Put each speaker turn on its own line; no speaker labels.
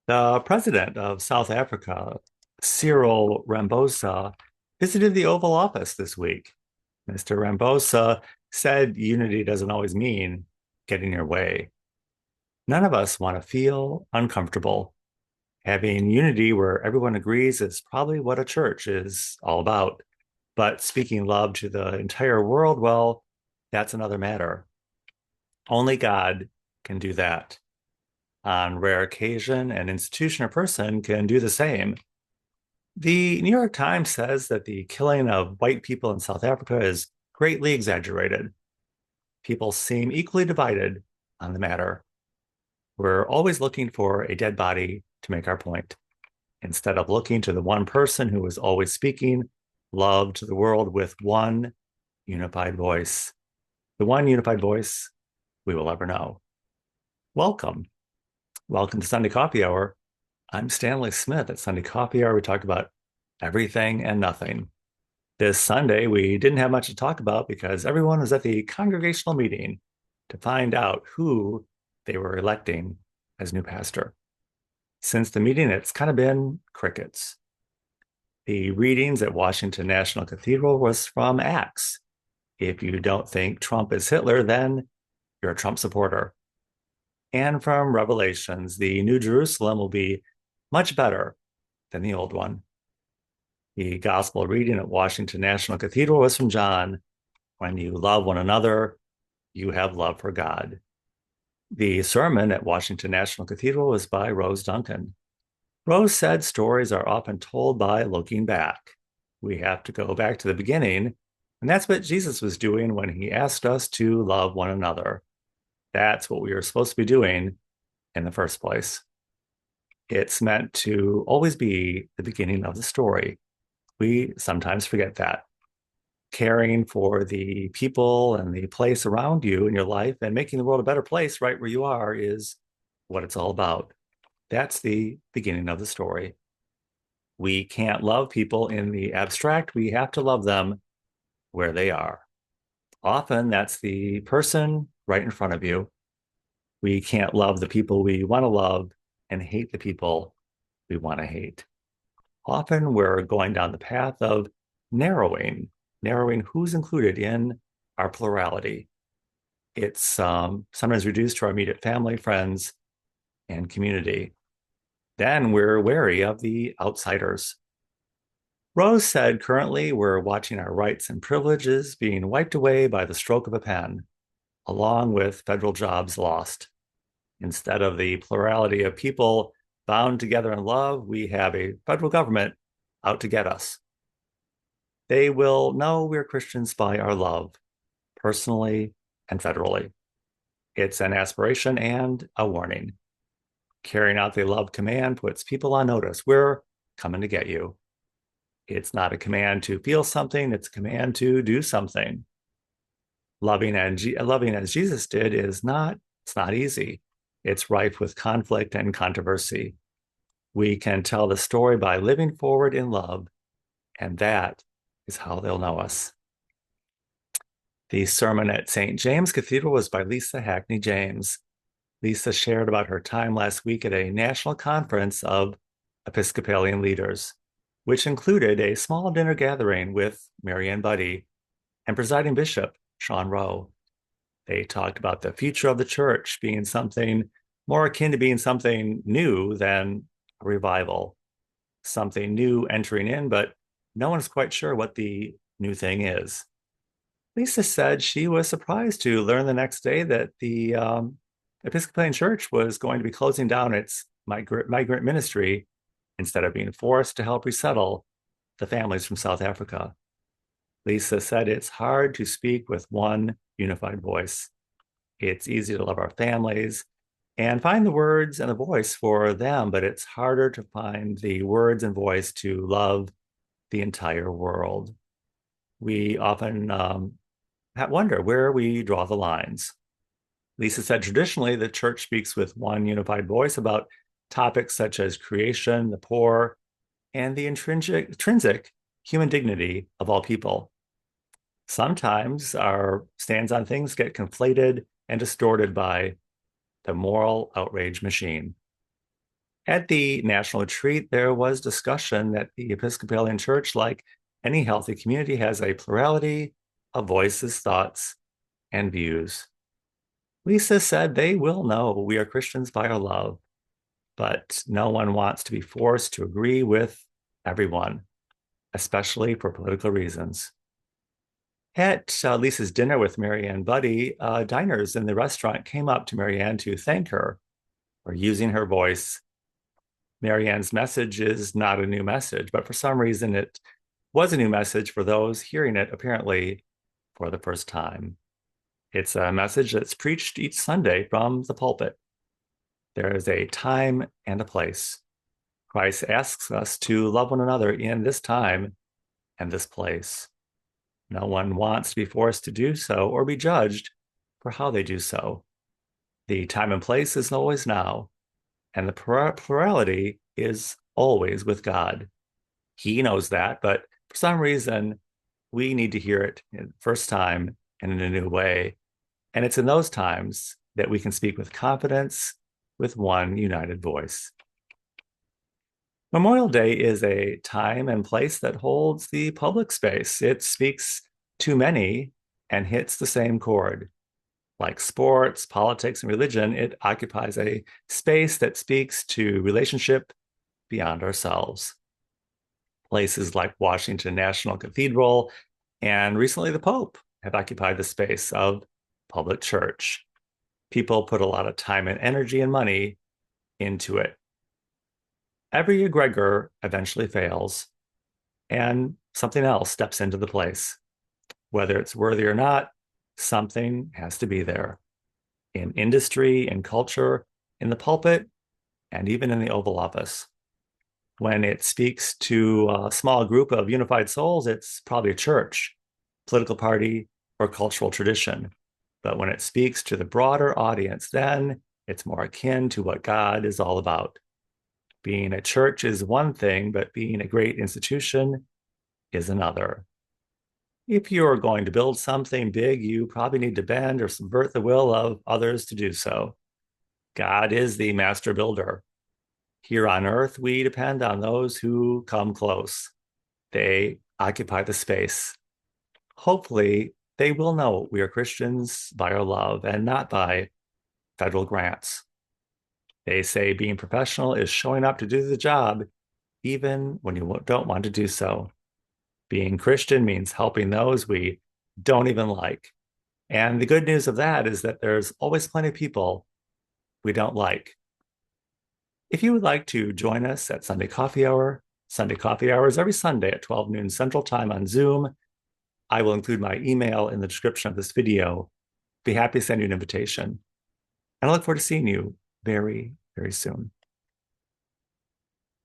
The president of South Africa, Cyril Ramaphosa, visited the Oval Office this week. Mr. Ramaphosa said unity doesn't always mean getting your way. None of us want to feel uncomfortable. Having unity where everyone agrees is probably what a church is all about. But speaking love to the entire world, well, that's another matter. Only God can do that. On rare occasion, an institution or person can do the same. The New York Times says that the killing of white people in South Africa is greatly exaggerated. People seem equally divided on the matter. We're always looking for a dead body to make our point, instead of looking to the one person who is always speaking love to the world with one unified voice, the one unified voice we will ever know. Welcome. Welcome to Sunday Coffee Hour. I'm Stanley Smith. At Sunday Coffee Hour, we talk about everything and nothing. This Sunday, we didn't have much to talk about because everyone was at the congregational meeting to find out who they were electing as new pastor. Since the meeting, it's kind of been crickets. The readings at Washington National Cathedral was from Acts. If you don't think Trump is Hitler, then you're a Trump supporter. And from Revelations, the New Jerusalem will be much better than the old one. The gospel reading at Washington National Cathedral was from John. When you love one another, you have love for God. The sermon at Washington National Cathedral was by Rose Duncan. Rose said stories are often told by looking back. We have to go back to the beginning, and that's what Jesus was doing when he asked us to love one another. That's what we were supposed to be doing in the first place. It's meant to always be the beginning of the story. We sometimes forget that. Caring for the people and the place around you in your life and making the world a better place right where you are is what it's all about. That's the beginning of the story. We can't love people in the abstract. We have to love them where they are. Often that's the person right in front of you. We can't love the people we want to love and hate the people we want to hate. Often we're going down the path of narrowing who's included in our plurality. It's sometimes reduced to our immediate family, friends, and community. Then we're wary of the outsiders. Rose said currently we're watching our rights and privileges being wiped away by the stroke of a pen, along with federal jobs lost. Instead of the plurality of people bound together in love, we have a federal government out to get us. They will know we're Christians by our love, personally and federally. It's an aspiration and a warning. Carrying out the love command puts people on notice. We're coming to get you. It's not a command to feel something, it's a command to do something. Loving as Jesus did it's not easy. It's rife with conflict and controversy. We can tell the story by living forward in love, and that is how they'll know us. The sermon at St. James Cathedral was by Lisa Hackney James. Lisa shared about her time last week at a national conference of Episcopalian leaders, which included a small dinner gathering with Marianne Buddy and presiding bishop Sean Rowe. They talked about the future of the church being something more akin to being something new than a revival, something new entering in, but no one's quite sure what the new thing is. Lisa said she was surprised to learn the next day that the Episcopalian Church was going to be closing down its migrant ministry instead of being forced to help resettle the families from South Africa. Lisa said it's hard to speak with one unified voice. It's easy to love our families and find the words and the voice for them, but it's harder to find the words and voice to love the entire world. We often wonder where we draw the lines. Lisa said traditionally the church speaks with one unified voice about topics such as creation, the poor, and the intrinsic human dignity of all people. Sometimes our stands on things get conflated and distorted by the moral outrage machine. At the national retreat, there was discussion that the Episcopalian Church, like any healthy community, has a plurality of voices, thoughts, and views. Lisa said they will know we are Christians by our love, but no one wants to be forced to agree with everyone, especially for political reasons. At Lisa's dinner with Marianne Buddy, diners in the restaurant came up to Marianne to thank her for using her voice. Marianne's message is not a new message, but for some reason it was a new message for those hearing it apparently for the first time. It's a message that's preached each Sunday from the pulpit. There is a time and a place. Christ asks us to love one another in this time and this place. No one wants to be forced to do so or be judged for how they do so. The time and place is always now, and the plurality is always with God. He knows that, but for some reason, we need to hear it the first time and in a new way. And it's in those times that we can speak with confidence with one united voice. Memorial Day is a time and place that holds the public space. It speaks to many and hits the same chord. Like sports, politics, and religion, it occupies a space that speaks to relationship beyond ourselves. Places like Washington National Cathedral and recently the Pope have occupied the space of public church. People put a lot of time and energy and money into it. Every egregor eventually fails, and something else steps into the place. Whether it's worthy or not, something has to be there. In industry, in culture, in the pulpit, and even in the Oval Office. When it speaks to a small group of unified souls, it's probably a church, political party, or cultural tradition. But when it speaks to the broader audience, then it's more akin to what God is all about. Being a church is one thing, but being a great institution is another. If you're going to build something big, you probably need to bend or subvert the will of others to do so. God is the master builder. Here on earth, we depend on those who come close. They occupy the space. Hopefully, they will know we are Christians by our love and not by federal grants. They say being professional is showing up to do the job, even when you don't want to do so. Being Christian means helping those we don't even like. And the good news of that is that there's always plenty of people we don't like. If you would like to join us at Sunday Coffee Hour is every Sunday at 12 noon Central Time on Zoom. I will include my email in the description of this video. Be happy to send you an invitation. And I look forward to seeing you very, very soon.